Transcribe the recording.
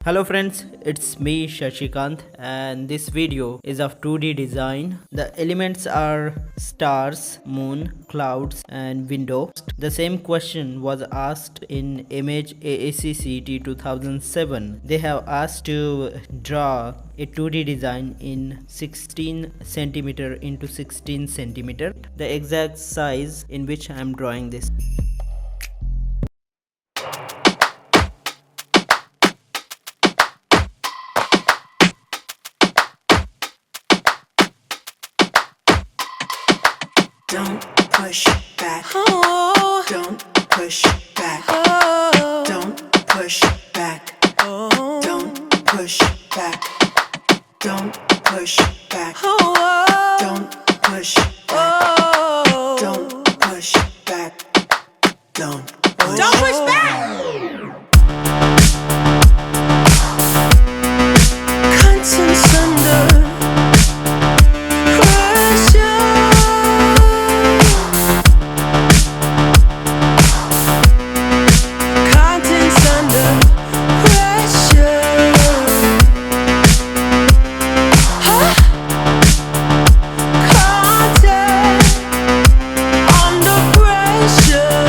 Hello friends, it's me Shashikant and this video is of 2D design. The elements are stars, moon, clouds and window. The same question was asked in Image AACCT 2007. They have asked to draw a 2D design in 16 centimeter into 16 centimeter, the exact size in which I am drawing this. Don't push back. Oh. Don't push back. Oh. Don't push back. Oh. Don't push back. Don't push back. Oh. Don't push back. Oh. Don't push back. Don't push back. Conscience under pressure. Contents under pressure. Huh? Content under pressure.